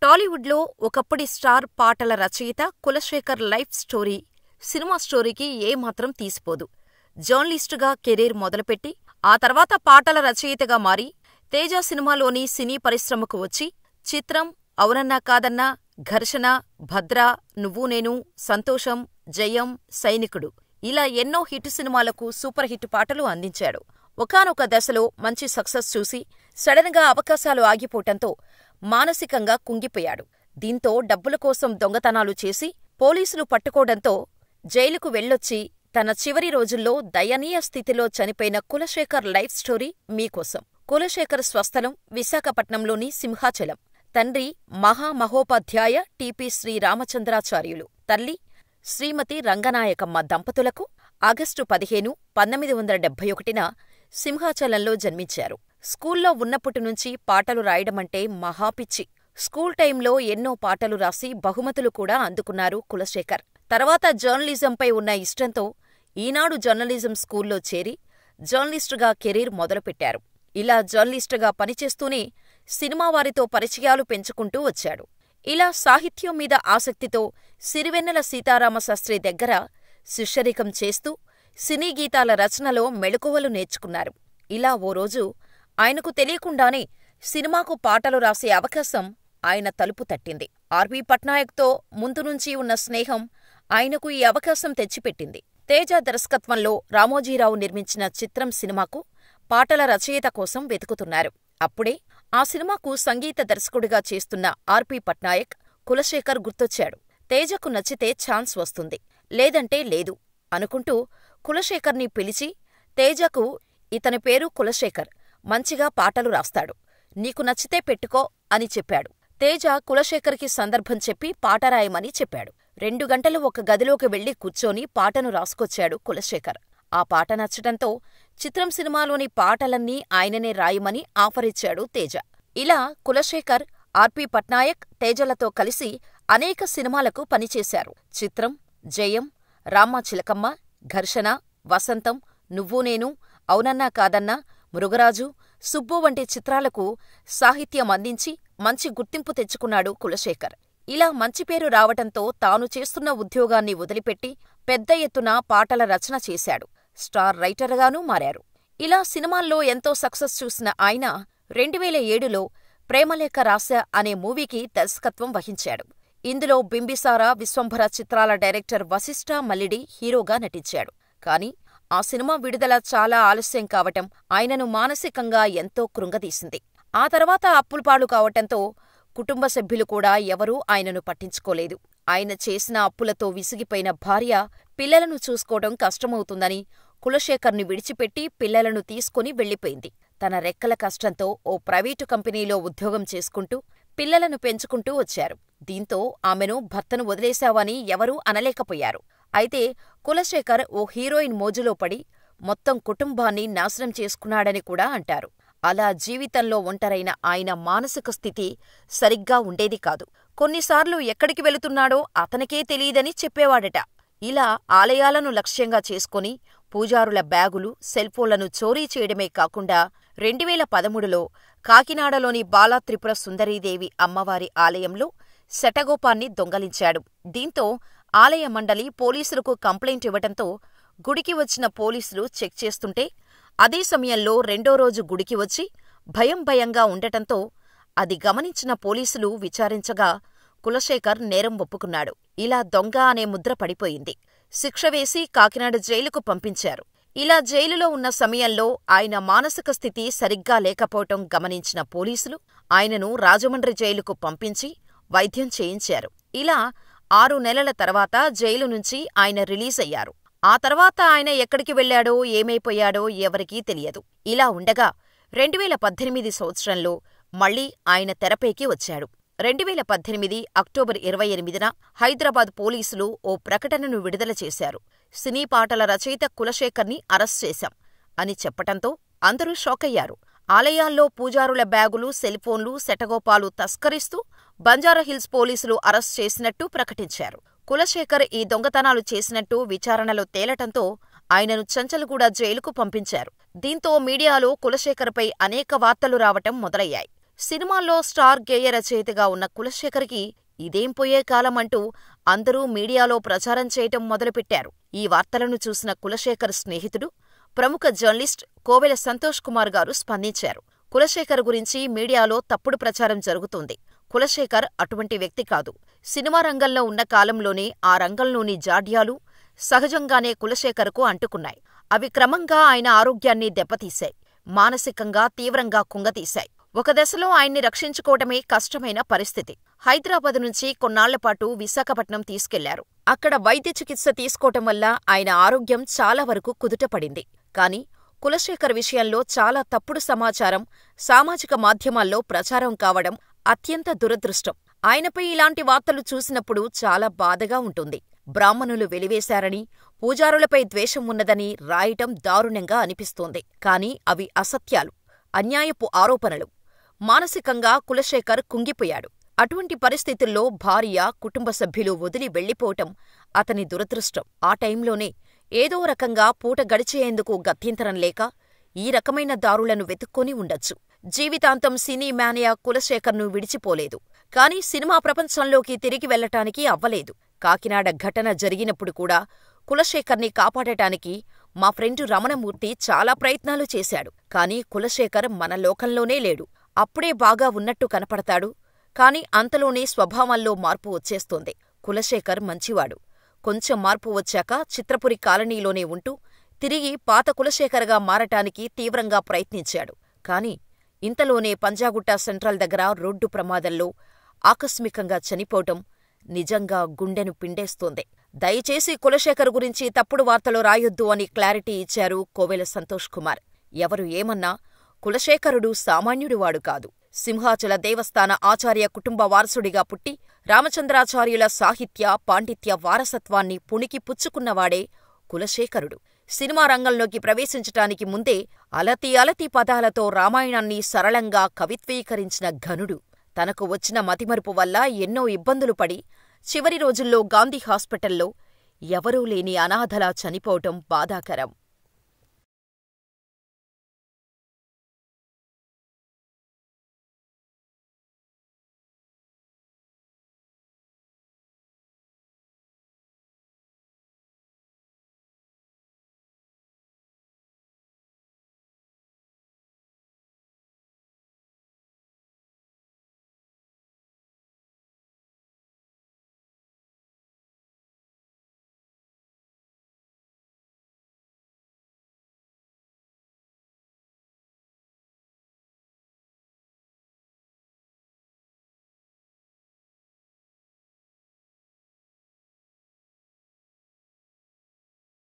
టాలీవుడ్లో ఒకప్పటి స్టార్ పాటల రచయిత కులశేఖర్ లైఫ్ స్టోరీ సినిమా స్టోరీకి ఏమాత్రం తీసిపోదు. జర్నలిస్టుగా కెరీర్ మొదలుపెట్టి, ఆ తర్వాత పాటల రచయితగా మారి, తేజ సినిమాలోని సినీ పరిశ్రమకు వచ్చి, చిత్రం, అవునన్నా కాదన్నా, ఘర్షణ, భద్ర, నువ్వు నేను, సంతోషం, జయం, సైనికుడు ఇలా ఎన్నో హిట్ సినిమాలకు సూపర్ హిట్ పాటలు అందించాడు. ఒకానొక దశలో మంచి సక్సెస్ చూసి సడన్ గా అవకాశాలు ఆగిపోవటంతో మానసికంగా కుంగిపోయాడు. దీంతో డబ్బుల కోసం దొంగతనాలు చేసి పోలీసులు పట్టుకోవడంతో జైలుకు వెళ్ళొచ్చి తన చివరి రోజుల్లో దయనీయ స్థితిలో చనిపోయిన కులశేఖర్ లైఫ్ స్టోరీ మీకోసం. కులశేఖర్ స్వస్థలం విశాఖపట్నంలోని సింహాచలం. తండ్రి మహామహోపాధ్యాయ టి.పి. శ్రీరామచంద్రాచార్యులు. తల్లి శ్రీమతి రంగనాయకమ్మ దంపతులకు ఆగస్టు 15, 1971న సింహాచలంలో జన్మించారు. స్కూల్లో ఉన్నప్పటినుంచి పాటలు రాయడమంటే మహాపిచ్చి. స్కూల్ టైంలో ఎన్నో పాటలు రాసి బహుమతులు కూడా అందుకున్నారు కులశేఖర్. తర్వాత జర్నలిజంపై ఉన్న ఇష్టంతో ఈనాడు జర్నలిజం స్కూల్లో చేరి జర్నలిస్టుగా కెరీర్ మొదలుపెట్టారు. ఇలా జర్నలిస్టుగా పనిచేస్తూనే సినిమావారితో పరిచయాలు పెంచుకుంటూ వచ్చాడు. ఇలా సాహిత్యం మీద ఆసక్తితో సిరివెన్నెల సీతారామశాస్త్రి దగ్గర శిష్యరికం చేస్తూ సినీ గీతాల రచనలో మెళకువలు నేర్చుకున్నారు. ఇలా ఓ రోజు ఆయనకు తెలియకుండానే సినిమాకు పాటలు రాసే అవకాశం ఆయన తలుపు తట్టింది. ఆర్.పి. పట్నాయక్తో ముందునుంచీ ఉన్న స్నేహం ఆయనకు ఈ అవకాశం తెచ్చిపెట్టింది. తేజ దర్శకత్వంలో రామోజీరావు నిర్మించిన చిత్రం సినిమాకు పాటల రచయిత కోసం వెతుకుతున్నారు. అప్పుడే ఆ సినిమాకు సంగీత దర్శకుడిగా చేస్తున్న ఆర్.పి. పట్నాయక్, కులశేఖర్ గుర్తొచ్చాడు. తేజకు నచ్చితే ఛాన్స్ వస్తుంది, లేదంటే లేదు అనుకుంటూ కులశేఖర్ని పిలిచి, తేజకు ఇతని పేరు కులశేఖర్, మంచిగా పాటలు రాస్తాడు, నీకు నచ్చితే పెట్టుకో అని చెప్పాడు. తేజ కులశేఖర్కి సందర్భం చెప్పి పాట రాయమని చెప్పాడు. 2 గంటలు ఒక గదిలోకి వెళ్లి కూర్చొని పాటను రాసుకొచ్చాడు కులశేఖర్. ఆ పాట నచ్చటంతో చిత్రం సినిమాలోని పాటలన్నీ ఆయననే రాయమని ఆఫరిచ్చాడు తేజ. ఇలా కులశేఖర్, ఆర్.పి. పట్నాయక్, తేజలతో కలిసి అనేక సినిమాలకు పనిచేశారు. చిత్రం, జయం, రామ్మ చిలకమ్మ, ఘర్షణ, వసంతం, నువ్వు నేను, అవునన్నా కాదన్నా, మృగరాజు, సుబ్బు వంటి చిత్రాలకు సాహిత్యం అందించి మంచి గుర్తింపు తెచ్చుకున్నాడు కులశేఖర్. ఇలా మంచి పేరు రావటంతో తాను చేస్తున్న ఉద్యోగాన్ని వదిలిపెట్టి పెద్ద ఎత్తున పాటల రచన చేశాడు. స్టార్ రైటర్గానూ మారారు. ఇలా సినిమాల్లో ఎంతో సక్సెస్ చూసిన ఆయన 2007లో ప్రేమలేఖ రాశా అనే మూవీకి దర్శకత్వం వహించాడు. ఇందులో బింబిసార, విశ్వంభర చిత్రాల డైరెక్టర్ వశిష్ఠ మల్లిడి హీరోగా నటించాడు. కాని ఆ సినిమా విడుదల చాలా ఆలస్యం కావటం ఆయనను మానసికంగా ఎంతో కృంగదీసింది. ఆ తర్వాత అప్పులపాలు కావటంతో కుటుంబ సభ్యులు కూడా ఎవరూ ఆయనను పట్టించుకోలేదు. ఆయన చేసిన అప్పులతో విసిగిపోయిన భార్య పిల్లలను చూసుకోవడం కష్టమవుతుందని కులశేఖర్ని విడిచిపెట్టి పిల్లలను తీసుకుని వెళ్లిపోయింది. తన రెక్కల కష్టంతో ఓ ప్రైవేటు కంపెనీలో ఉద్యోగం చేసుకుంటూ పిల్లలను పెంచుకుంటూ వచ్చారు. దీంతో ఆమెను భర్తను వదిలేశావని ఎవరూ అనలేకపోయారు. అయితే కులశేఖర్ ఓ హీరోయిన్ మోజులో పడి మొత్తం కుటుంబాన్ని నాశనం చేసుకున్నాడని కూడా అంటారు. అలా జీవితంలో ఒంటరైన ఆయన మానసిక స్థితి సరిగ్గా ఉండేది కాదు. కొన్నిసార్లు ఎక్కడికి వెళుతున్నాడో అతనికే తెలీదని చెప్పేవాడట. ఇలా ఆలయాలను లక్ష్యంగా చేసుకుని పూజారుల బ్యాగులు, సెల్ఫోన్లను చోరీ చేయడమే కాకుండా 2013లో కాకినాడలోని బాలా త్రిపుర సుందరీదేవి అమ్మవారి ఆలయంలో శటగోపాన్ని దొంగలించాడు. దీంతో ఆలయ మండలి పోలీసులకు కంప్లైంట్ ఇవ్వటంతో గుడికి వచ్చిన పోలీసులు చెక్ చేస్తుంటే, అదే సమయంలో రెండో రోజు గుడికి వచ్చి భయంగా ఉండటంతో అది గమనించిన పోలీసులు విచారించగా కులశేఖర్ నేరం ఒప్పుకున్నాడు. ఇలా దొంగ అనే ముద్ర పడిపోయింది. శిక్ష వేసి కాకినాడ జైలుకు పంపించారు. ఇలా జైలులో ఉన్న సమయంలో ఆయన మానసిక స్థితి సరిగ్గా లేకపోవటం గమనించిన పోలీసులు ఆయనను రాజమండ్రి జైలుకు పంపించి వైద్యం చేయించారు. ఇలా 6 నెలల తర్వాత జైలు నుంచి ఆయన రిలీజ్ అయ్యారు. ఆ తర్వాత ఆయన ఎక్కడికి వెళ్లాడో, ఏమైపోయాడో ఎవరికీ తెలియదు. ఇలా ఉండగా 2018 సంవత్సరంలో మళ్లీ ఆయన తెరపైకి వచ్చాడు. 2018 అక్టోబర్ 28న హైదరాబాద్ పోలీసులు ఓ ప్రకటనను విడుదల చేశారు. సినీ పాటల రచయిత కులశేఖర్ని అరెస్ట్ చేశాం అని చెప్పటంతో అందరూ షాకయ్యారు. ఆలయాల్లో పూజారుల బ్యాగులు, సెల్ఫోన్లు, శటగోపాలు తస్కరిస్తూ బంజారాహిల్స్ పోలీసులు అరెస్ట్ చేసినట్టు ప్రకటించారు. కులశేఖర్ ఈ దొంగతనాలు చేసినట్టు విచారణలో తేలటంతో ఆయనను చంచల్గూడ జైలుకు పంపించారు. దీంతో మీడియాలో కులశేఖర్పై అనేక వార్తలు రావటం మొదలయ్యాయి. సినిమాల్లో స్టార్ గేయ రచయితగా ఉన్న కులశేఖర్కి ఇదేం పోయే కాలమంటూ అందరూ మీడియాలో ప్రచారం చేయటం మొదలుపెట్టారు. ఈ వార్తలను చూసిన కులశేఖర్ స్నేహితుడు, ప్రముఖ జర్నలిస్ట్ కోవెల సంతోష్ కుమార్ గారు స్పందించారు. కులశేఖర్ గురించి మీడియాలో తప్పుడు ప్రచారం జరుగుతోంది. కులశేఖర్ అటువంటి వ్యక్తి కాదు. సినిమా రంగంలో ఉన్న కాలంలోనే ఆ రంగంలోని జాడ్యాలు సహజంగానే కులశేఖర్కు అంటుకున్నాయి. అవి క్రమంగా ఆయన ఆరోగ్యాన్ని దెబ్బతీశాయి. మానసికంగా తీవ్రంగా కుంగతీశాయి. ఒక దశలో ఆయన్ని రక్షించుకోవటమే కష్టమైన పరిస్థితి. హైదరాబాద్ నుంచి కొన్నాళ్లపాటు విశాఖపట్నం తీసుకెళ్లారు. అక్కడ వైద్య చికిత్స తీసుకోవటం వల్ల ఆయన ఆరోగ్యం చాలా వరకు కుదుటపడింది. కాని కులశేఖర్ విషయంలో చాలా తప్పుడు సమాచారం సామాజిక మాధ్యమాల్లో ప్రచారం కావడం అత్యంత దురదృష్టం. ఆయనపై ఇలాంటి వార్తలు చూసినప్పుడు చాలా బాధగా ఉంటుంది. బ్రాహ్మణులు వెలివేశారని, పూజారులపై ద్వేషం ఉన్నదని రాయటం దారుణంగా అనిపిస్తోంది. కాని అవి అసత్యాలు, అన్యాయపు ఆరోపణలు. మానసికంగా కులశేఖర్ కుంగిపోయాడు. అటువంటి పరిస్థితుల్లో భార్య, కుటుంబ సభ్యులు వదిలి వెళ్లిపోవటం అతని దురదృష్టం. ఆ టైంలోనే ఏదో రకంగా పూట గడిచేందుకు గత్యంతరం లేక ఈ రకమైన దారులను వెతుక్కొని ఉండొచ్చు. జీవితాంతం సినీ మేనియా కులశేఖర్ను విడిచిపోలేదు. కాని సినిమా ప్రపంచంలోకి తిరిగి వెళ్లటానికి అవ్వలేదు. కాకినాడ ఘటన జరిగినప్పుడు కూడా కులశేఖర్ని కాపాడటానికి మా ఫ్రెండు రమణమూర్తి చాలా ప్రయత్నాలు చేశాడు. కాని కులశేఖర్ మన లోకంలోనే లేడు. అప్పుడే బాగా ఉన్నట్టు కనపడతాడు. కాని అంతలోనే స్వభావంలో మార్పు వచ్చేస్తోంది. కులశేఖర్ మంచివాడు. కొంచెం మార్పు వచ్చాక చిత్రపురి కాలనీలోనే ఉంటూ తిరిగి పాత కులశేఖర్గా మారటానికి తీవ్రంగా ప్రయత్నించాడు. కాని ఇంతలోనే పంజాగుట్ట సెంట్రల్ దగ్గర రోడ్డు ప్రమాదంలో ఆకస్మికంగా చనిపోవటం నిజంగా గుండెను పిండేస్తోంది. దయచేసి కులశేఖర్ గురించి తప్పుడు వార్తలు రాయొద్దు అని క్లారిటీ ఇచ్చారు కోవెల సంతోష్ కుమార్. ఎవరు ఏమన్నా కులశేఖరుడు సామాన్యుడివాడు కాదు. సింహాచల దేవస్థాన ఆచార్య కుటుంబ వారసుడిగా పుట్టి రామచంద్రాచార్యుల సాహిత్య, పాండిత్య వారసత్వాన్ని పుణికి పుచ్చుకున్నవాడే కులశేఖరుడు. సినిమా రంగంలోకి ప్రవేశించటానికి ముందే అలతి అలతి పదాలతో రామాయణాన్ని సరళంగా కవిత్వీకరించిన ఘనుడు. తనకు వచ్చిన మతిమరుపు వల్ల ఎన్నో ఇబ్బందులు పడి చివరి రోజుల్లో గాంధీ హాస్పిటల్లో ఎవరూ లేని అనాథలా చనిపోవటం బాధాకరం.